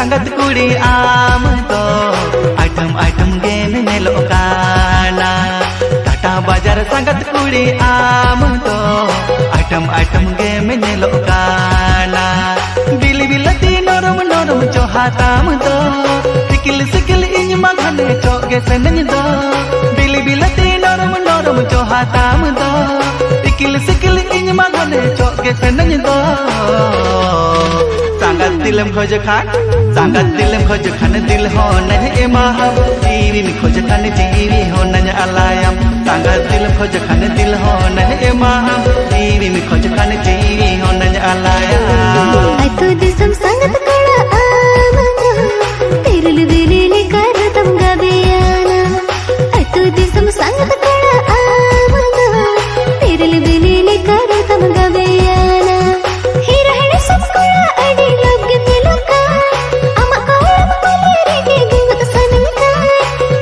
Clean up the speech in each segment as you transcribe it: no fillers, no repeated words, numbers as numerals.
संगत कुड़ी आम तो आइटम आइटम गेम नेलो काना टाटा बाजार संगत कुड़ी आम तो आइटम आइटम गेम नेलो काना बिली बिलती नरम नरम चोहाताम तो सिकिल सिकिल इन मगने चोगे सनन दो बिली बिलती नरम नरम चोहाताम दो सिकिल सिकिल इन मगने चोगे सनन दो संगत दिलम खोज खान दिल हो नह एमा जीवी में खोज खान जीवी हो नह अलायम संगत दिलम खोज खान दिल हो नह एमा जीवी में खोज खान जीवी हो नह अलायम अतु दिसम संगत कड़ा आमना तेरल वेले कर तम गबेयाना अतु दिसम संगत कड़ा आमना तेरल वेले कर तम गबेयाना ही रहने सब कड़ा अड़ी लग दिलका अमा कौम कोले के गुंगत सनका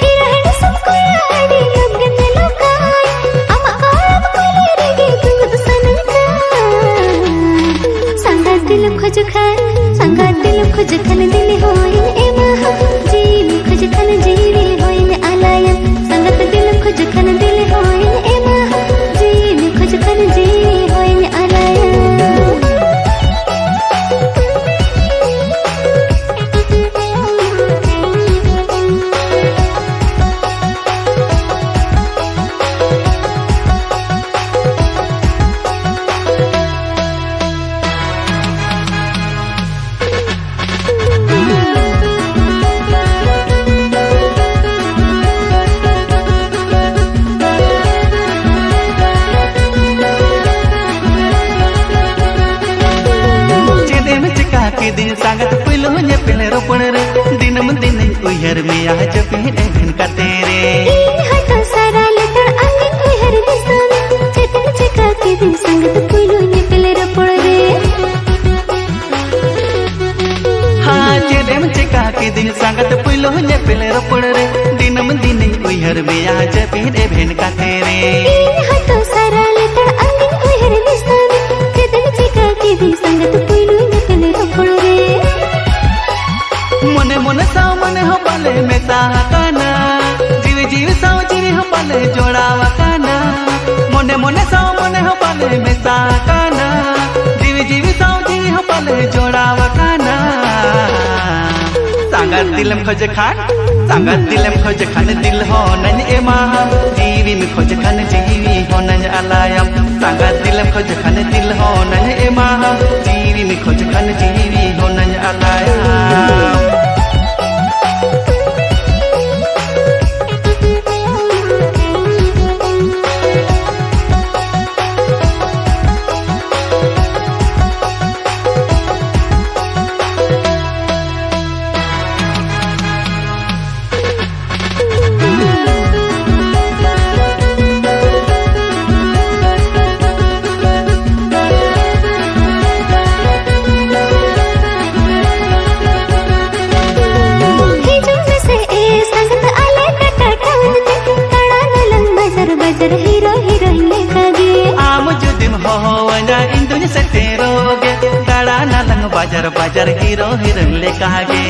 ही रहने सब कड़ा अड़ी लग दिलका अमा कौम कोले के गुंगत सनका संगत दिल खोज खान दिल होइन एमा जीवी खोज खान जीवी होइन अलायम संगत दिल खोज खान दिल होइन एमा जीवी खोज खान जीवी होइन अलायम दिन संगत पिलो ने पिले रोपण रे दिनम दिन उहर में आज पिन दिन का तेरे हट सारा लटड़ अंगिन उहर दिसाने चेतन चका के दिन संगत पिलो ने पिले रोपण रे हां चेदम चका के दिन संगत पिलो ने पिले रोपण रे दिनम दिन उहर में आज पिन दिन का तेरे हट सारा लटड़ अंगिन उहर दिसाने चेतन चका के दिन संगत पिलो ने पिले रोपण रे मने मने साव मने हो पाले में ताकाना जीव जीव साव जीवी हो पाले जोड़ावा काना मने मने साव मने हो पाले में ताकाना जीव जीव साव जीवी हो पाले जोड़ावा काना संगत दिलम खोज खान दिल हो नन एमा जीवी में खोज खान जीवी हो नन अलायम संगत दिलम खोज खान दिल हो नन एमा जीवी में खोज खान जीवी हो नन अलायम हीरो हीरोइन लेखागे आम जुदिम होवना इंदुन से तेरोगे दड़ा नलंग बाजार बाजार हीरो हीरोइन लेखागे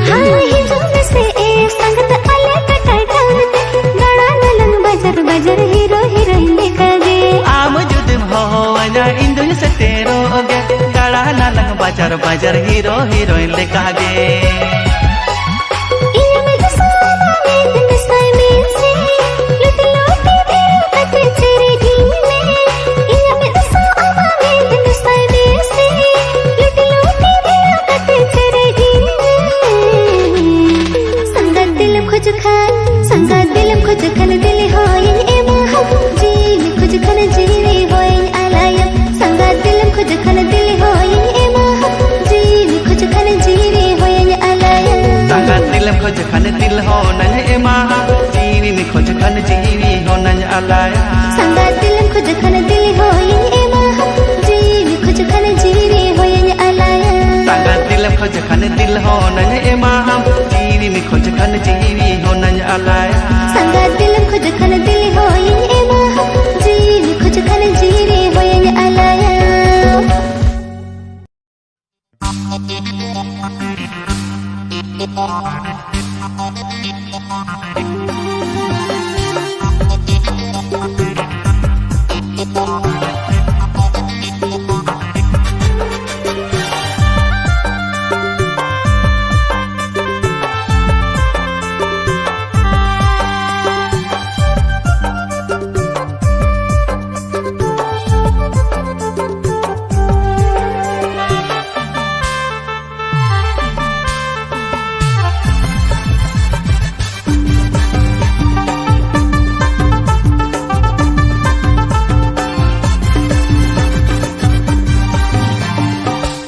हां हीरो से ए संगत अले कटाउन दड़ा नलंग बाजार बाजार हीरो हीरोइन लेखागे आम जुदिम होवना इंदुन से तेरोगे दड़ा नलंग बाजार बाजार हीरो हीरोइन लेखागे संगत दिलम खोज खान दिल होइन एमा जीवी खोज खान जीवी होइन अलायम संगत दिलम खोज खान दिल होइन एमा जीवी खोज खान जीवी होइन अलायम संगत दिलम खोज खान दिल हो नन एमा जीवी में खोज खान जीवी हो नन अलायम संगत दिलम खोज खान दिल होइन एमा जीवी खोज खान जीवी होइन अलायम संगत दिलम खोज खान दिल हो नन एमा जीवी में खोज खान जीवी हो नन अलायम संगत दिलम खोज खान दिल होइन एमा जीवी खोज खान जीवी होइन अलायम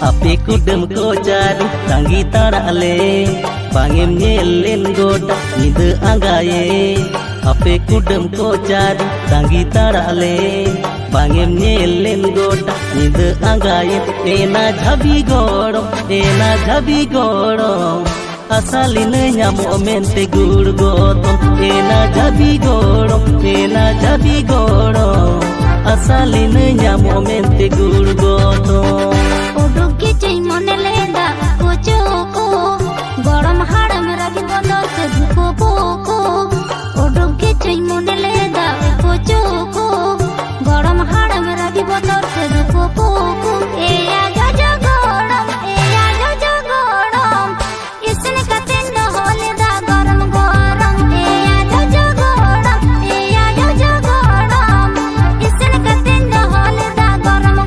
Ape kudem ko cari tanggi tarale bangem nyelen goda nyide anggaye Ape kudem ko cari tanggi tarale bangem nyelen goda nyide anggaye ena jhabi gorom asalin nyamu mente gur gotom ena jhabi gorom asalin nyamu mente gur gotom उडुकी चई मने लेदा कोचो को गरम हाड़म रखी बंदर से धुको Poco उडुकी चई मने लेदा कोचो को गरम हाड़म रखी बंदर से धुको पोको ए आजा जगोड़म इसने कते न होलेदा गरम ए आजा जगोड़म इसने कते न होलेदा गरम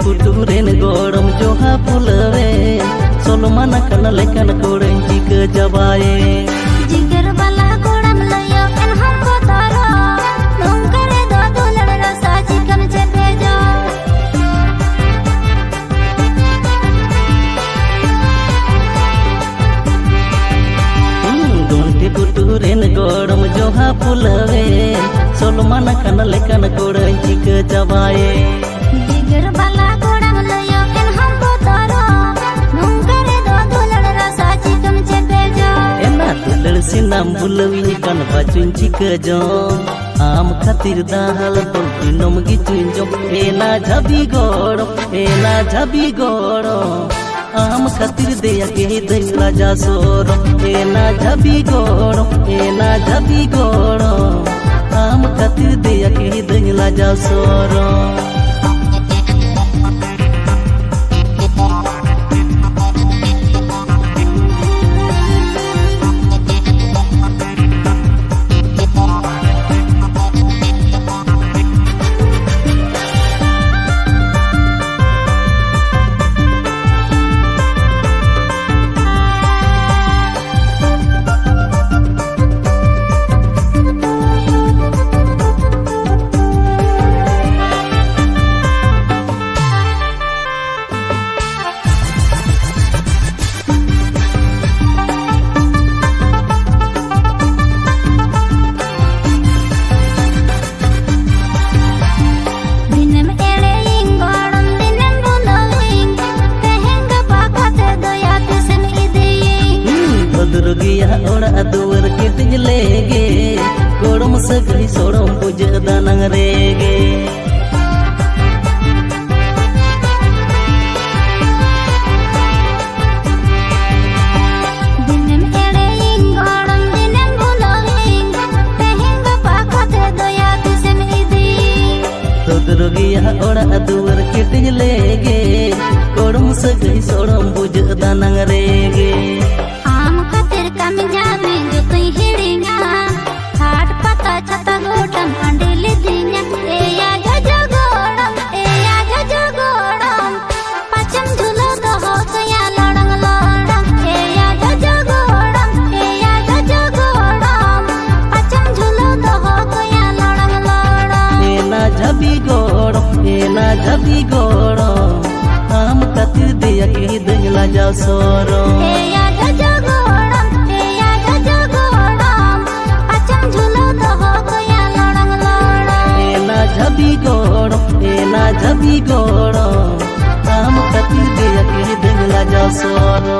puturen gorom joha pulave solomana kana lekan koren jika jabaye जिगर वाला गोड़म लयो एन हमको तारो तुम करे दो दुलड़ रसा चिकन से भेजो donte puturen gorom joha pulave solomana kana lekan koren jika jabaye जिगर वाला गोड़म लयो एन हमको तारो तुम करे दो दुलड़ रसा चिकन से भेजो ena tulad sinam bulawi kan bacun jika jo am khatir dahal tol dinom gituin jom ena jhabi gorom am khatir deya ke dai raja soro ena jhabi gorom am khatir deya ke dai raja soro Ora aduar kitij lege gorom sagai sorom puja danang rege dinem ere ing gorom dinem buloing tehenga pakate doya tisem idi todrogiya ora aduar kitij lege gorom sagai sorom puja danang rege कम जावे जो कई हिड़िया हाट पता छता गोटम अंडेले दिन्या ए आजा जगोड़म पचम झुलो तो हो गया लड़ंग ए आजा जगोड़म पचम झुलो तो हो गया लड़ंग एना जबी गोड़म हम कतिर दिया के दंगला जा सोरो ए आजा जगोड़म झबी गोड़ आम खातिर दिया के देवला जा सोरो।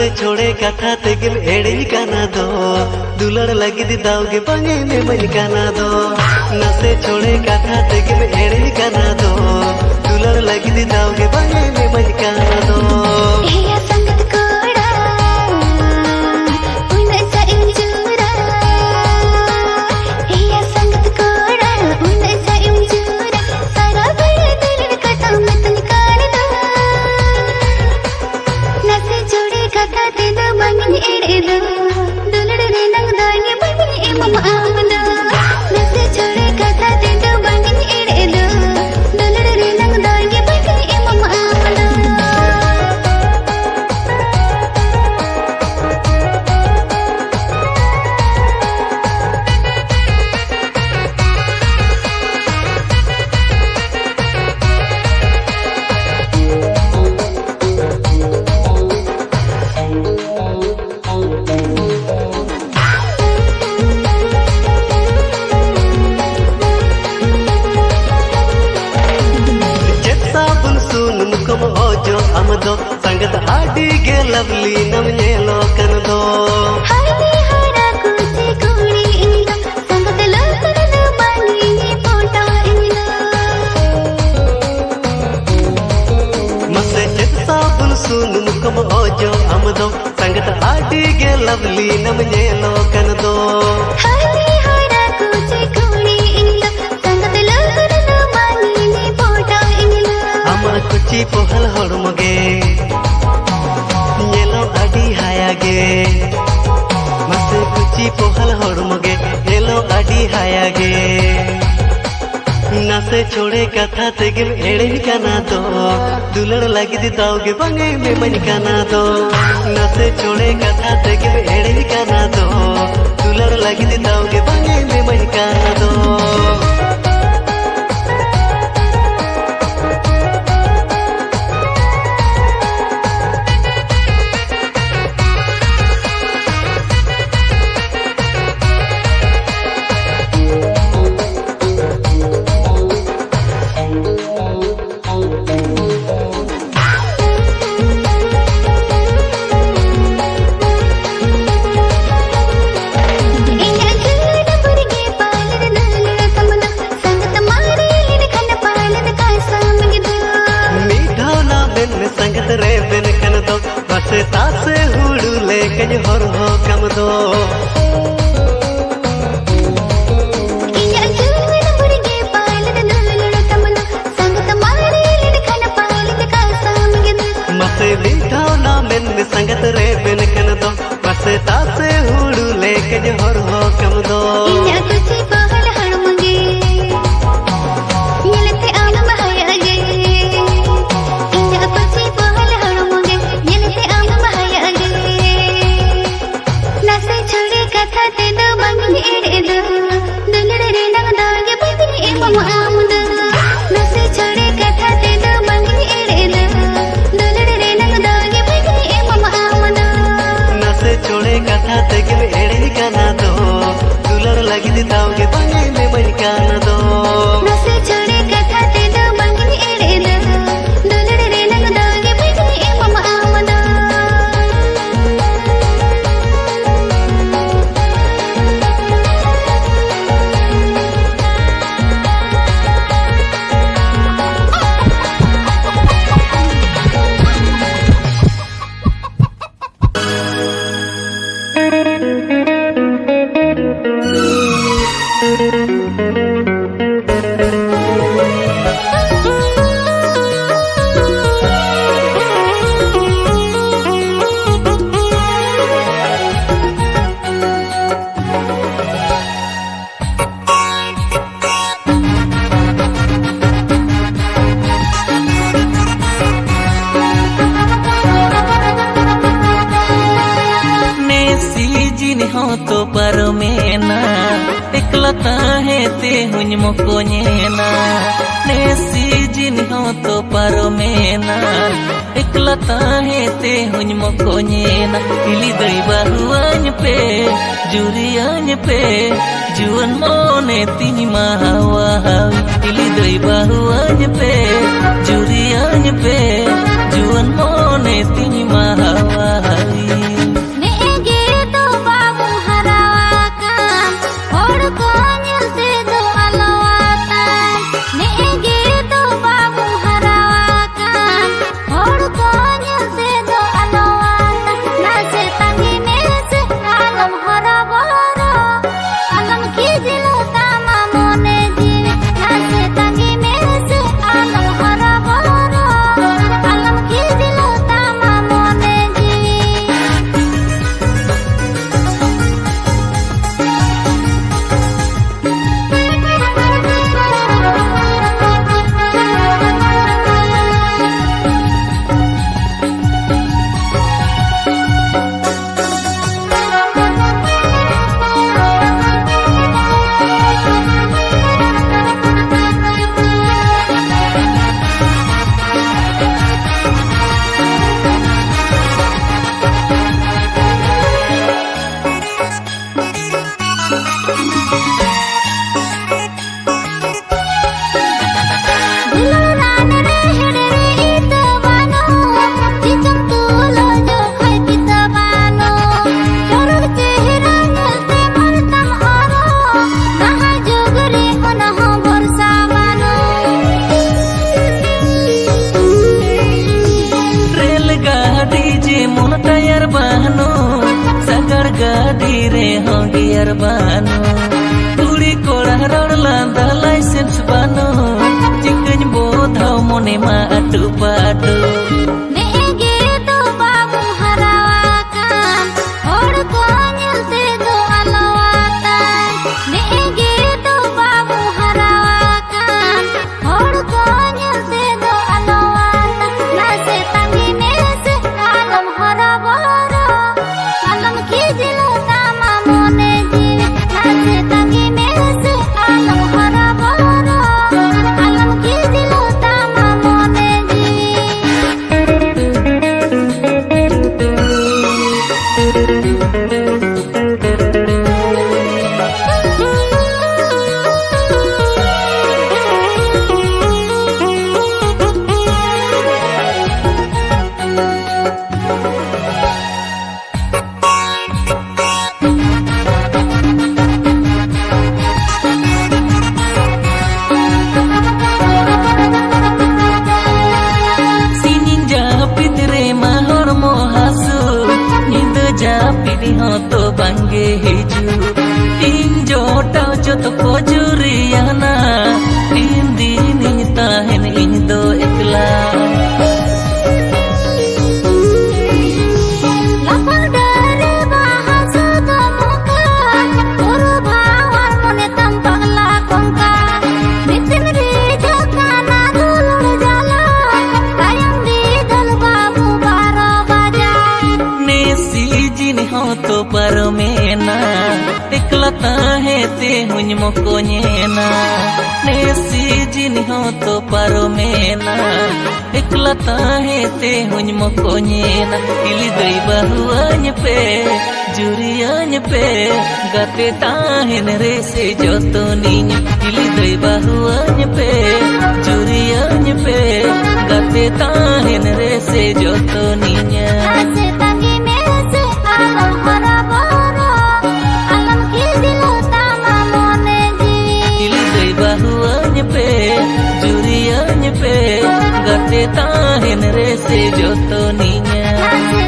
नसे छोड़े कथा तेगिम एड़ी काना दो दुलड़ लगी दी दावगे बंगे में मन काना दो नसे छोड़े कथा तेगिम एड़ी काना दो दुलड़ लगी दी दावगे बंगे में मन काना दो Iya sangat koda Una sa injura Iya sangat koda Una sa injura Sara bada dilin kata matan kaana Nase jode kata teda bangin ededu Dulad re nang daange bangin imam amanda Nase jode kata teda bangin ededu Dulad re nang daange bangin imam amanda ojo amdo sangat adi ge lovely nam nyelo kan do Hari hara kuchi kuri ina sangat lokana bani pota ina mase jet sabun sun mukam ojo amdo sangat adi ge lovely nam nyelo kan do Hari hara kuchi kuri ina sangat lokana bani pota ina ama kuchi pohal hormoge nyelo adi hayage mase kuchi pohal hormoge nyelo adi hayage नसे छोड़े कथा तेगिम एड़े काना दो दुलड़ लगी दी दावगे बंगे में मन काना दो नसे छोड़े कथा तेगिम एड़े काना दो दुलड़ लगी दी दावगे बंगे में मन काना दो संगत रे बिन कन दो बसे तासे हुड़ू लेकन हर हो कम दो Iya julan burge palan nalul tamna sangat mari lid khana palan ka samgid मसे मीठा ना में संगत रे बिन कन दो बसे तासे हुड़ू लेकन हर हो कम दो Iya kuchi pahal harmuge Yelate aam mahayage Iya kuchi pahal harmuge Yelate aam mahayage Nase chode katha te do bangin ededu Dulad re nang daange bangin imam amda Nase chode katha te do bangin ededu Dulad re nang daange bangin imam amda नसे छोड़े कथा तेगिम एड़े काना दो दुलड़ लगी दी दावगे बंगे में मन काना दो Nase chode katha te do bangin ededu Dulad re nang daange bangin imam amda तो पर में ना एकलता है ते हुन मोकोनेना ने सीजन हो तो पर में ना एकलता है ते हुन मोकोनेना इली दई बहुआन पे जुरियान पे जुवन मोने तिनी मावा इली दई बहुआन पे जुरियान पे जुवन मोने तिनी मावा ᱵᱷᱮᱜᱟᱨ ᱵᱟᱹᱱᱩ ᱠᱩᱲᱤ ᱠᱚᱲᱟ ᱨᱚᱲ ᱞᱟᱸᱫᱟ ᱞᱟᱭᱥᱮᱱᱥ ᱵᱟᱹᱱᱩ ᱪᱤᱠᱟᱹᱧ ᱵᱳᱫᱷᱟᱣ ᱢᱚᱱᱮ ᱢᱟ ᱟᱹᱴᱩ ᱯᱟᱹᱴᱩ ᱱᱮᱜᱮ ᱫᱚ ᱵᱟᱵᱩ ᱦᱟᱨᱟᱣᱟᱠᱟᱱ ᱦᱚᱲ ᱠᱚ ᱧᱮᱞ ᱛᱮᱫᱚ ᱟᱞᱚᱣᱟᱛᱟᱭ ᱱᱮᱜᱮ ᱫᱚ ᱵᱟᱵᱩ ᱦᱟᱨᱟᱣᱟᱠᱟᱱ ᱦᱚᱲ ᱠᱚ ᱧᱮᱞ ᱛᱮᱫᱚ ᱟᱞᱚᱣᱟᱛᱟᱭ ᱱᱟᱥᱮ ᱛᱟᱺᱜᱤ ᱢᱮᱥᱮ ᱟᱞᱚᱢ ᱦᱚᱨᱚᱵᱚᱨᱚ আলম কি দিল তামা মনে জিবে নাচে তাঙ্গি মেসে আলম হরা বড় আলম কি দিল তামা মনে Sinin japit re mahor mo hasu Nindo japit hoto bangge hiju Tin jota joto ko juriana Tin dini tahen indo ekla lapang dari bahasa muka Puro bawar mone tampak lakongka Bitin rija kana dulur jalan Kayang di dal babu baro baja Nesi jini hoto paromena Ekla tahe te huny mokonyena Nesi jini hoto paromena Ekla tahe te huny mokonyena Ili dai bahuanya pe jurianya pe Gate tahen rese joto ninya Ili dai bahuanya pe jurianya pe Gate tahen rese joto ninya Nase tangi mese alam hara boro Alam ki dilo tama mone jiwi Ili dai bahuanya pe jurianya pe Gate tahen rese joto ninya Nase